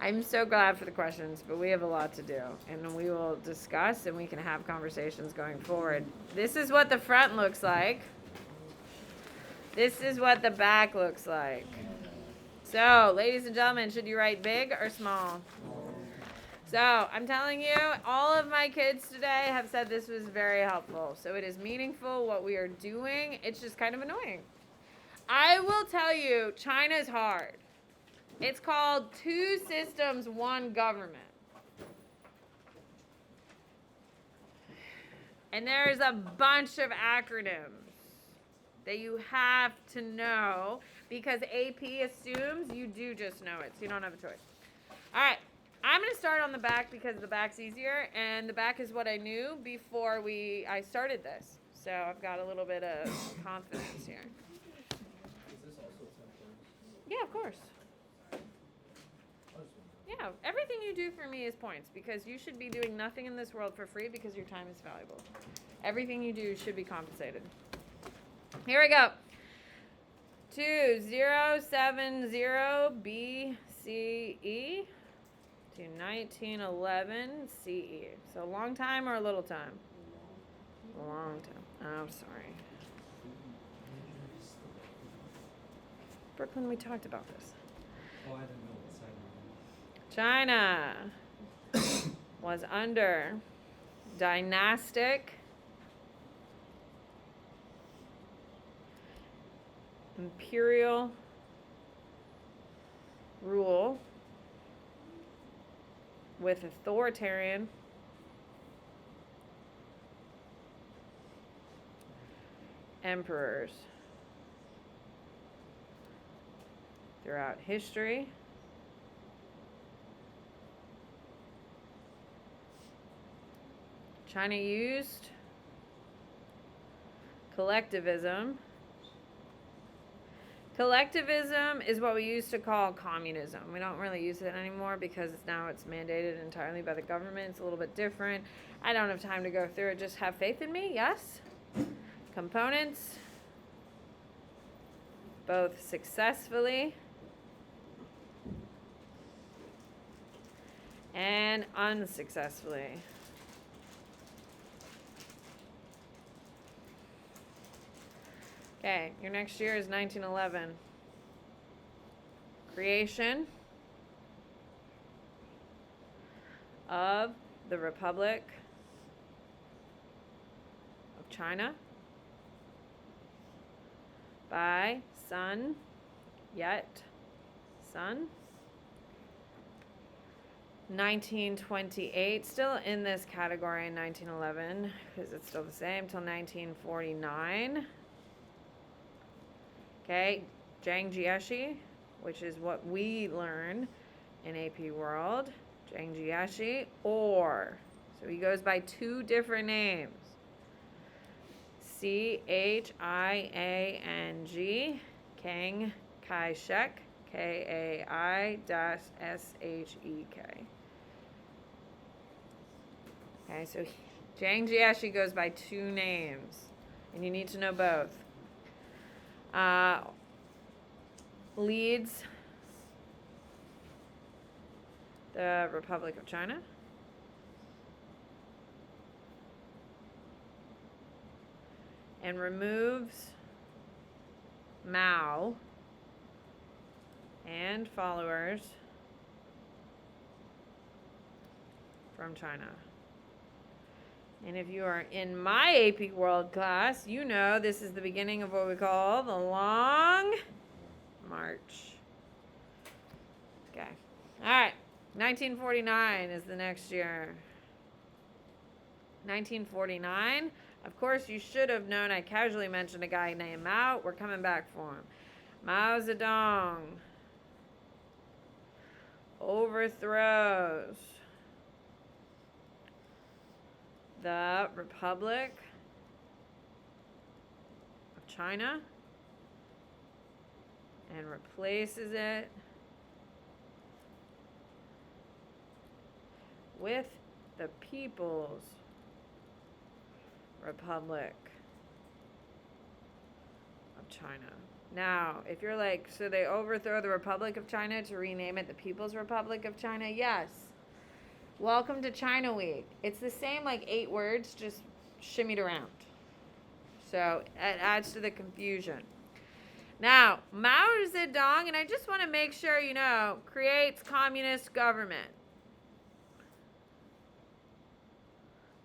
I'm so glad for the questions, but we have a lot to do, and we will discuss and we can have conversations going forward. This is what the front looks like. This is what the back looks like. So, ladies and gentlemen, should you write big or small? So, I'm telling you, all of my kids today have said this was very helpful. So, it is meaningful what we are doing. It's just kind of annoying. I will tell you, China's hard. It's called 2 systems, 1 government. And there's a bunch of acronyms that you have to know because AP assumes you do just know it, so you don't have a choice. All right, I'm going to start on the back because the back's easier, and the back is what I knew before I started this. So I've got a little bit of confidence here. Is this also temporary? Yeah, of course. Yeah, everything you do for me is points because you should be doing nothing in this world for free because your time is valuable. Everything you do should be compensated. Here we go. 2070 BCE to 1911 CE. So a long time or a little time? A long time. Oh, sorry. Brooklyn, we talked about this. Oh, I didn't know what side China was under dynastic imperial rule with authoritarian emperors throughout history. China used collectivism. Collectivism is what we used to call communism. We don't really use it anymore because now it's mandated entirely by the government. It's a little bit different. I don't have time to go through it. Just have faith in me, yes? Components, both successfully and unsuccessfully. Okay, your next year is 1911. Creation of the Republic of China by Sun Yat-sen. 1928, still in this category in 1911 because it's still the same till 1949. Okay, Zhang Jieshi, which is what we learn in AP World. Zhang Jieshi, or, so he goes by 2 different names. Chiang, Kang Kai-shek, Kai-shek. Okay, so Zhang Jieshi goes by 2 names, and you need to know both. Leads the Republic of China. And removes Mao and followers from China. And if you are in my AP World class, you know this is the beginning of what we call the Long March. Okay. All right. 1949 is the next year. 1949. Of course, you should have known I casually mentioned a guy named Mao. We're coming back for him. Mao Zedong overthrows the Republic of China and replaces it with the People's Republic of China. Now, if you're like, so they overthrow the Republic of China to rename it the People's Republic of China? Yes. Welcome to China Week. It's the same like 8 words, just shimmied around. So it adds to the confusion. Now, Mao Zedong, and I just want to make sure you know, creates communist government.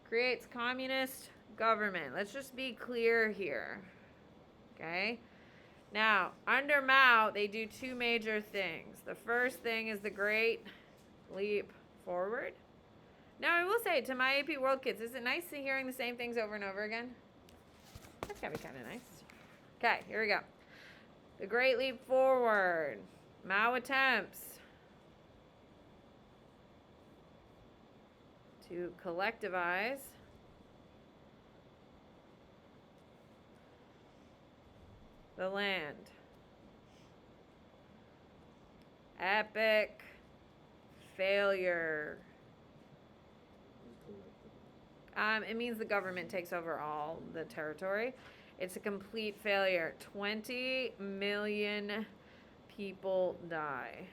Creates communist government. Let's just be clear here. Okay? Now, under Mao, they do 2 major things. The first thing is the Great Leap Forward. Now, I will say to my AP World kids, is it nice to hearing the same things over and over again? That's gotta be kind of nice. Okay, here we go. The Great Leap Forward. Mao attempts to collectivize the land. Epic failure. It means the government takes over all the territory. It's a complete failure. 20 million people die.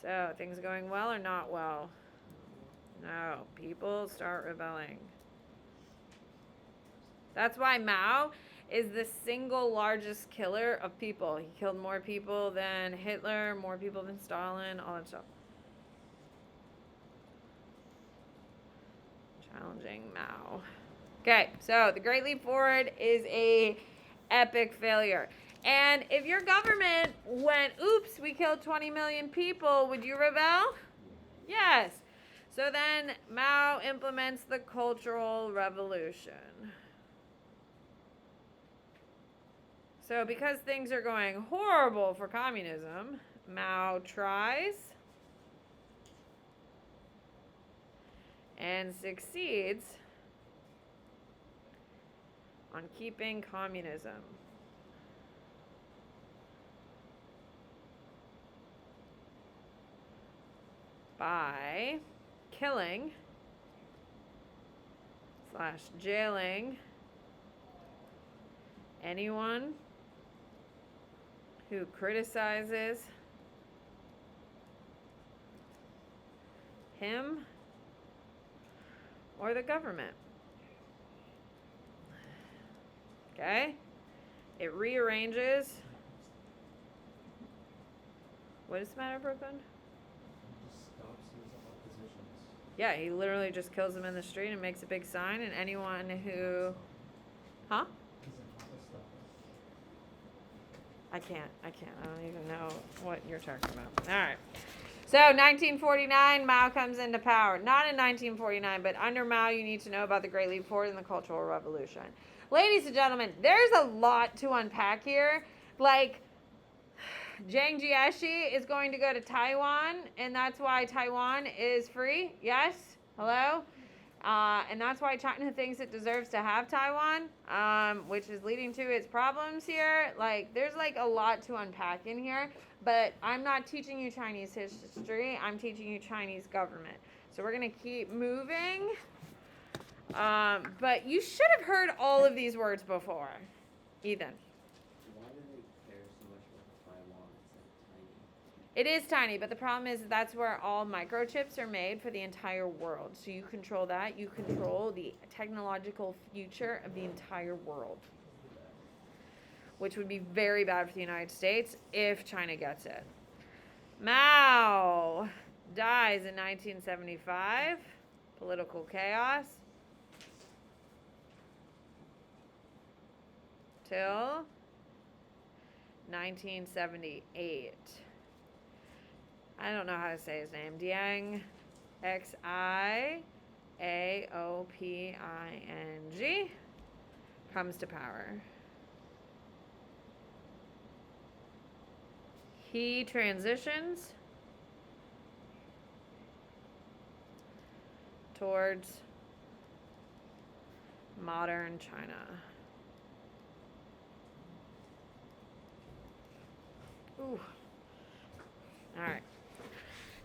So, things going well or not well? No, people start rebelling. That's why Mao is the single largest killer of people. He killed more people than Hitler, more people than Stalin, all that stuff. Challenging Mao. Okay, so the Great Leap Forward is a epic failure. And if your government went, oops, we killed 20 million people, would you rebel? Yes. So then Mao implements the Cultural Revolution. So because things are going horrible for communism, Mao tries and succeeds on keeping communism. By killing / jailing anyone who criticizes him or the government. Okay? It rearranges. What is the matter, Brooklyn? Just stops his oppositions. Yeah, he literally just kills them in the street and makes a big sign, and anyone who... Huh? Doesn't have a stop. I can't. I don't even know what you're talking about. All right. So, 1949, Mao comes into power. Not in 1949, but under Mao, you need to know about the Great Leap Forward and the Cultural Revolution. Ladies and gentlemen, there's a lot to unpack here. Like, Jiang Jieshi is going to go to Taiwan, and that's why Taiwan is free. Yes? Hello? And that's why China thinks it deserves to have Taiwan, which is leading to its problems here. Like, there's like a lot to unpack in here, but I'm not teaching you Chinese history. I'm teaching you Chinese government. So we're going to keep moving. But you should have heard all of these words before. Ethan. Why do they care so much about Taiwan? It's like tiny. It is tiny, but the problem is that's where all microchips are made for the entire world. So you control that. You control the technological future of the entire world, which would be very bad for the United States if China gets it. Mao dies in 1975. Political chaos. Till 1978. I don't know how to say his name. Diang, Xiaoping, comes to power. He transitions towards modern China. Ooh. All right.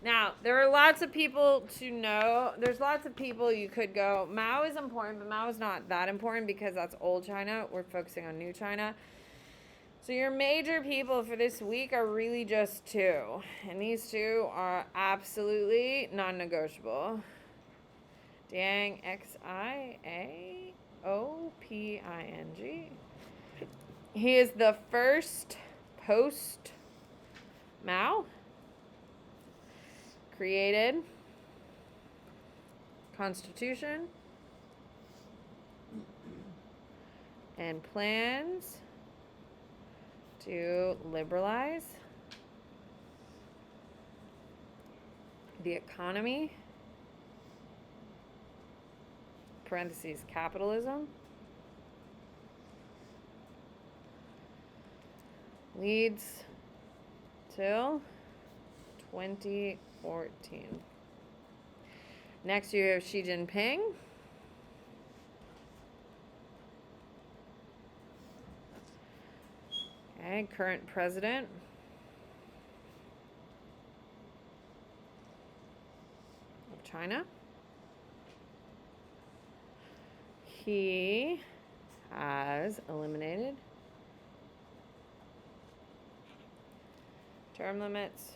Now, there are lots of people to know. There's lots of people you could go. Mao is important, but Mao is not that important because that's old China. We're focusing on new China. So your major people for this week are really just two. And these two are absolutely non-negotiable. Dang, Xiaoping. He is the first post Mao created constitution and plans to liberalize the economy, parentheses, capitalism, leads till 2014. Next, you have Xi Jinping. Okay, current president. Of China. He has eliminated term limits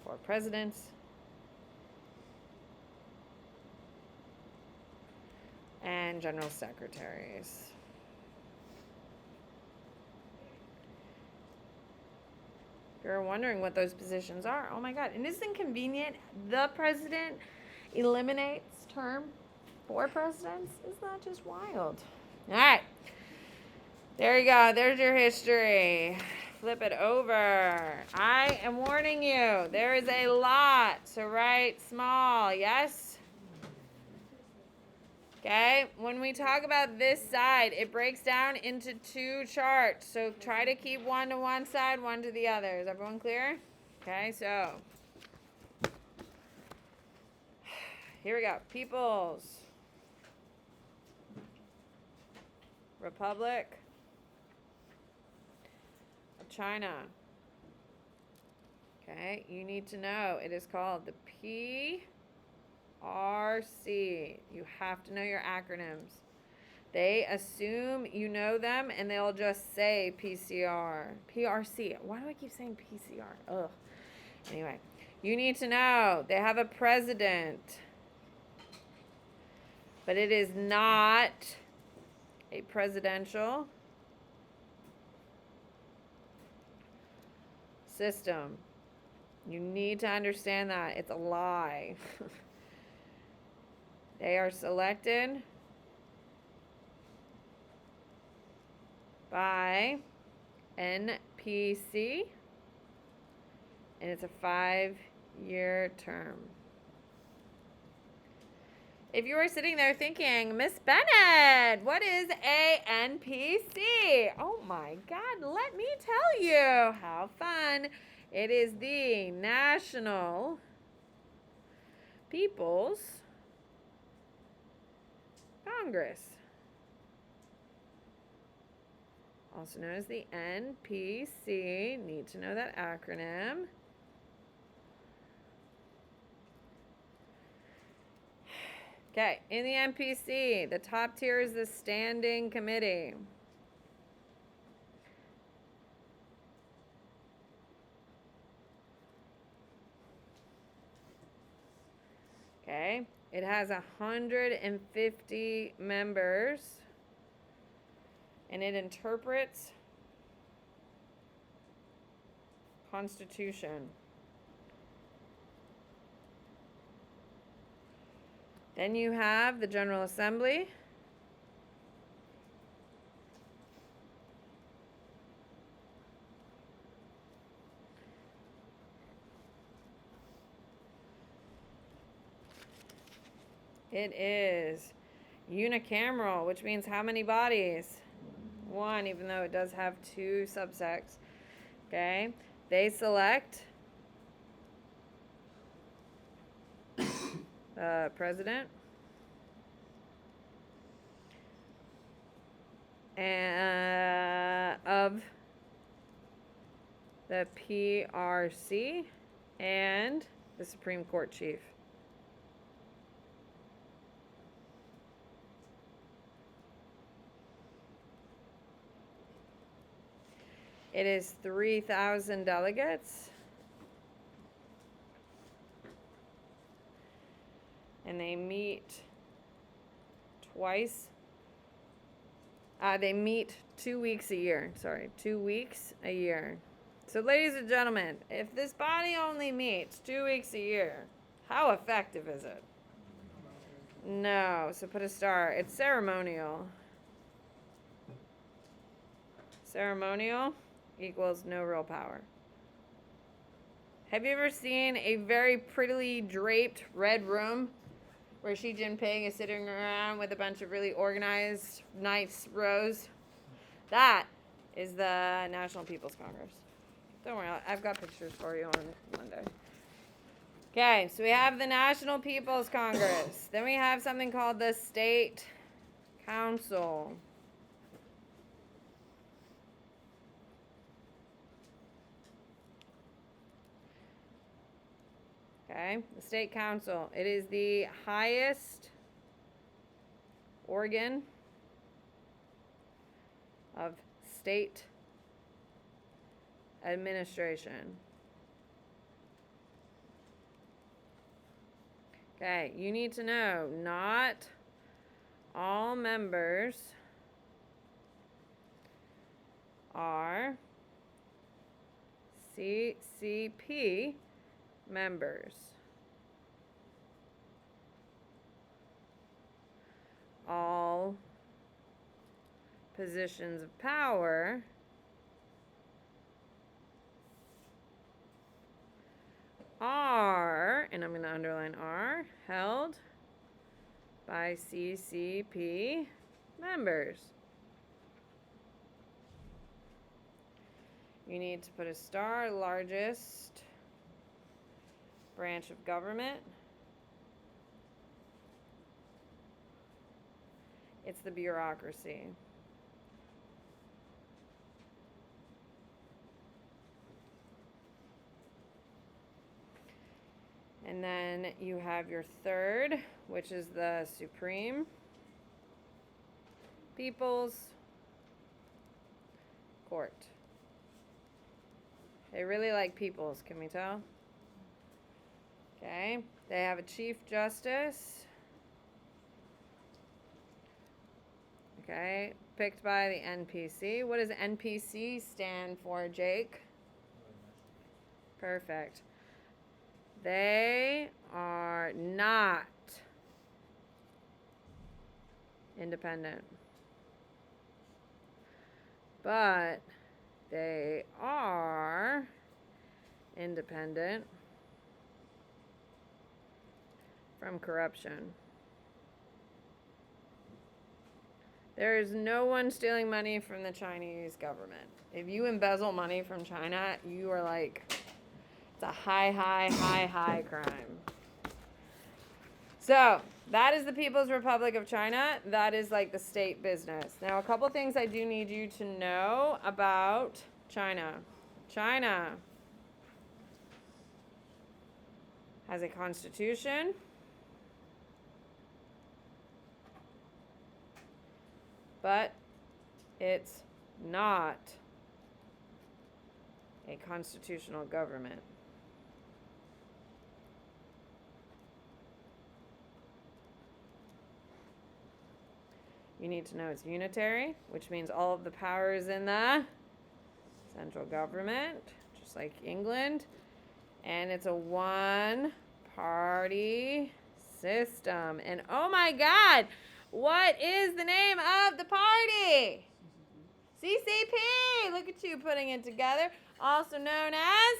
for presidents and general secretaries. If you're wondering what those positions are, oh my God, and isn't convenient? The president eliminates term for presidents. Isn't that just wild? All right. There you go. There's your history. Flip it over. I am warning you. There is a lot. So write small. Yes? Okay. When we talk about this side, it breaks down into two charts. So try to keep one to one side, one to the other. Is everyone clear? Okay. So here we go. People's Republic of China. Okay, you need to know it is called the PRC. You have to know your acronyms. They assume you know them and they'll just say PCR. PRC. Why do I keep saying PCR? Ugh. Anyway, you need to know they have a president, but it is not a presidential system. You need to understand that. It's a lie. They are selected by NPC, and it's a 5-year term. If you are sitting there thinking, Miss Bennett, what is a NPC? Oh my God, let me tell you. How fun. It is the National People's Congress, also known as the NPC. Need to know that acronym. Okay, in the NPC, the top tier is the Standing Committee. Okay, it has 150 members, and it interprets Constitution. Then you have the General Assembly. It is unicameral, which means how many bodies? One, even though it does have two subsects. Okay, they select president and of the PRC, and the Supreme Court chief. It is 3,000 delegates. And they meet twice. They meet 2 weeks a year. Sorry, 2 weeks a year. So, ladies and gentlemen, if this body only meets 2 weeks a year, how effective is it? No. So put a star. It's ceremonial. Ceremonial equals no real power. Have you ever seen a very prettily draped red room where Xi Jinping is sitting around with a bunch of really organized, nice rows? That is the National People's Congress. Don't worry, I've got pictures for you on Monday. Okay, so we have the National People's Congress. Then we have something called the State Council. Okay, the State Council. It is the highest organ of state administration. Okay, you need to know not all members are CCP members. All positions of power are, and I'm going to underline are, held by CCP members. You need to put a star, largest branch of government. It's the bureaucracy. And then you have your third, which is the Supreme People's Court. They really like peoples, can we tell? Okay, they have a Chief Justice. Okay, picked by the NPC. What does NPC stand for, Jake? Perfect. They are not independent, but they are independent from corruption. There is no one stealing money from the Chinese government. If you embezzle money from China, you are like, it's a high crime. So, that is the People's Republic of China. That is like the state business. Now, a couple things I do need you to know about China. China has a constitution. But it's not a constitutional government. You need to know it's unitary, which means all of the power is in the central government, just like England. And it's a one-party system. And oh my God! What is the name of the party? CCP. Look at you putting it together. Also known as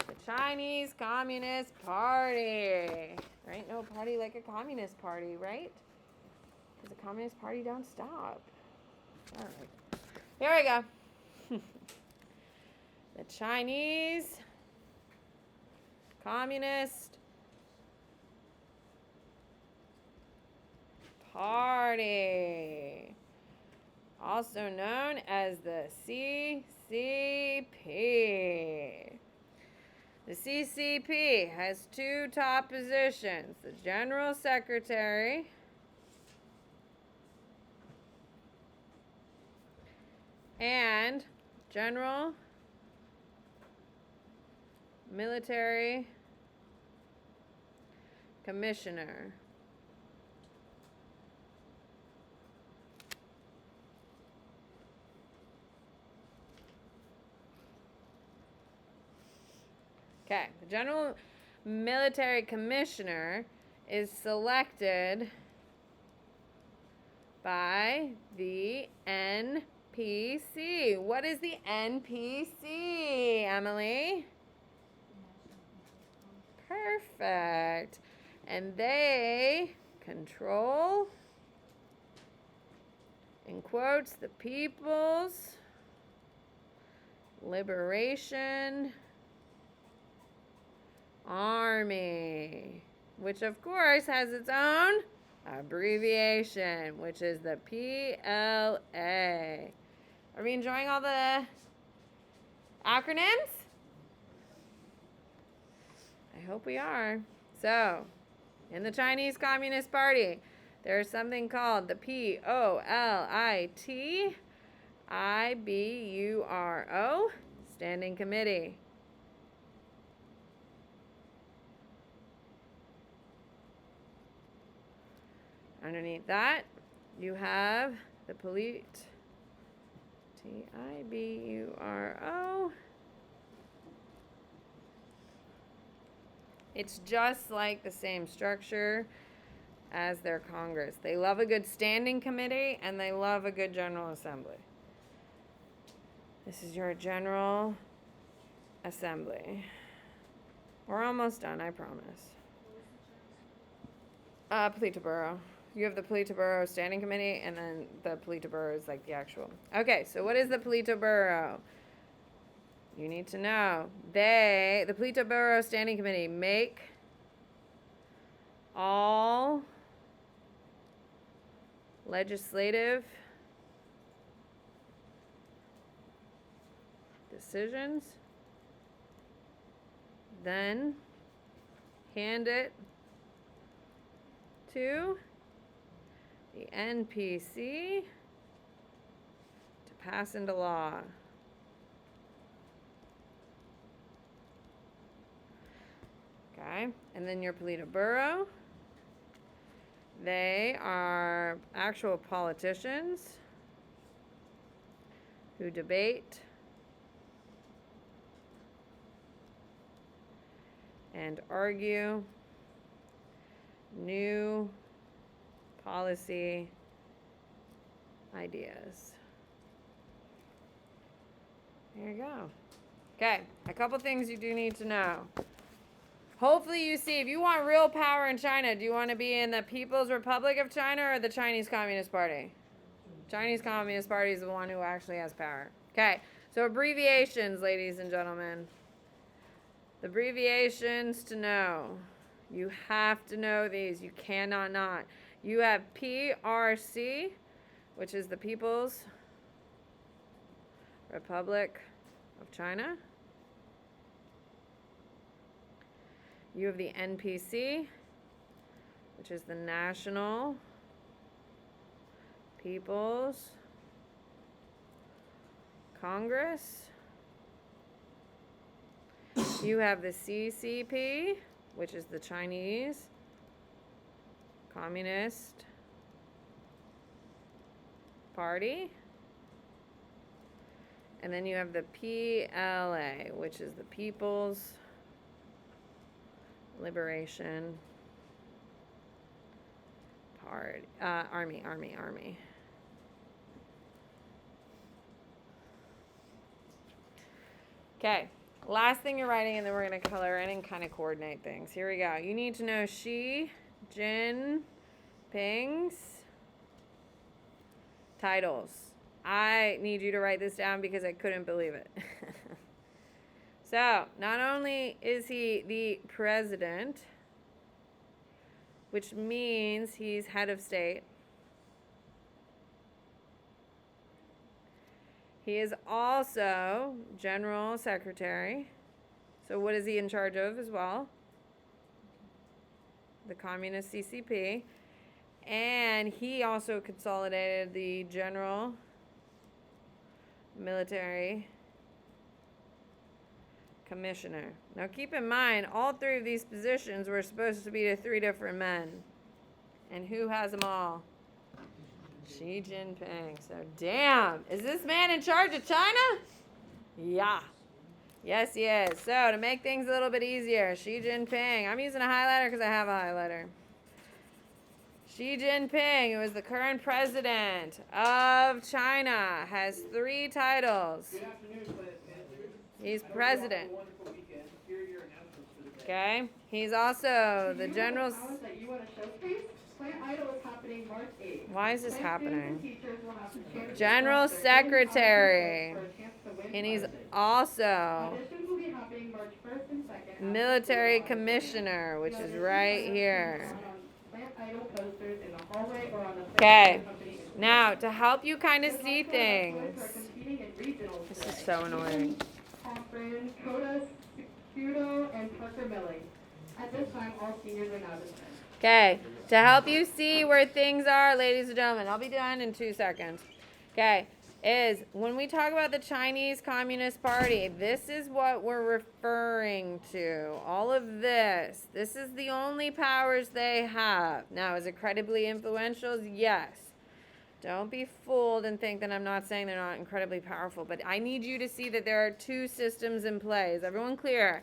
the Chinese Communist Party. There ain't no party like a communist party, right? Because the Communist Party don't stop. All right. Here we go. The Chinese Communist Party, also known as the CCP. CCP. The CCP has two top positions, the General Secretary and General Military Commissioner. Okay, the General Military Commissioner is selected by the NPC. What is the NPC, Emily? Perfect. And they control, in quotes, the People's Liberation Army, which of course has its own abbreviation, which is the PLA. Are we enjoying all the acronyms? I hope we are. So, in the Chinese Communist Party, there's something called the POLITIBURO Standing Committee. Underneath that, you have the TIBURO. It's just like the same structure as their Congress. They love a good standing committee and they love a good General Assembly. This is your General Assembly. We're almost done, I promise. Politburo. You have the Politburo Standing Committee, and then the Politburo is like the actual. Okay, so what is the Politburo? You need to know. The Politburo Standing Committee make all legislative decisions, then hand it to the NPC to pass into law. Okay, and then your Politburo, they are actual politicians who debate and argue new policy ideas. There you go. Okay, a couple things you do need to know. Hopefully you see, if you want real power in China, do you want to be in the People's Republic of China or the Chinese Communist Party? Chinese Communist Party is the one who actually has power. Okay, so abbreviations, ladies and gentlemen. The abbreviations to know. You have to know these. You cannot not. You have PRC, which is the People's Republic of China. You have the NPC, which is the National People's Congress. You have the CCP, which is the Chinese Communist Party. And then you have the PLA, which is the People's Liberation Party. Army. Okay. Last thing you're writing, and then we're going to color in and kind of coordinate things. Here we go. You need to know Xi Jinping's titles. I need you to write this down because I couldn't believe it. So, not only is he the president, which means he's head of state, He is also General Secretary. So what is he in charge of as well? The Communist CCP. And he also consolidated the General Military Commissioner. Now keep in mind, all three of these positions were supposed to be to three different men. And who has them all? Xi Jinping. So damn, is this man in charge of China? Yeah. Yes, he is. So to make things a little bit easier, Xi Jinping. I'm using a highlighter because I have a highlighter. Xi Jinping, who is the current president of China, has 3 titles. Good afternoon, Plant Panthers. He's I hope president. you all have a wonderful weekend. Here are your announcements for the day. Okay. He's also the Do you general. have talent that you want to showcase? Plant Idol is happening March 8th. Why is this Plant students and happening? teachers will have to chant General their own Secretary. for a chance to win And he's prizes. also Auditions will be happening March 1st and 2nd. at military the commissioner, which The is audition right sign-up here. can be found on Plant Idol posters in the hallway or on the Okay. company Instagram. Now, to help you kind of The see top 12 things. are competing in regionals This today. is so annoying. Cochran, Coda, Scudo, and Parker Milling. At this time, all seniors are now dismissed. Okay, to help you see where things are, ladies and gentlemen, I'll be done in 2 seconds. Okay, is when we talk about the Chinese Communist Party, this is what we're referring to. All of this. This is the only powers they have. Now, is it incredibly influential? Yes. Don't be fooled and think that I'm not saying they're not incredibly powerful, but I need you to see that there are 2 systems in play. Is everyone clear?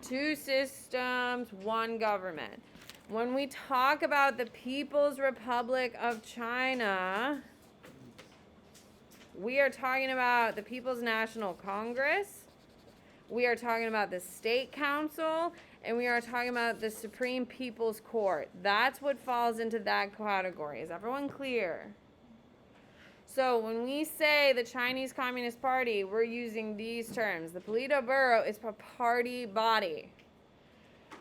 2 systems, 1 government. When we talk about the People's Republic of China, we are talking about the People's National Congress, we are talking about the State Council, and we are talking about the Supreme People's Court. That's what falls into that category. Is everyone clear? So when we say the Chinese Communist Party, we're using these terms. The Politburo is a party body.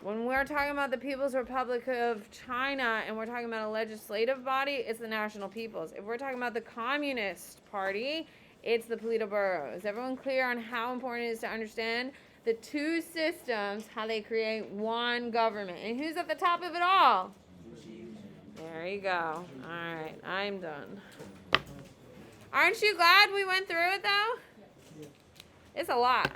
When we're talking about the People's Republic of China and we're talking about a legislative body, it's the National Peoples. If we're talking about the Communist Party, it's the Politburo. Is everyone clear on how important it is to understand the 2 systems, how they create 1 government? And who's at the top of it all? There you go. All right, I'm done. Aren't you glad we went through it, though? It's a lot.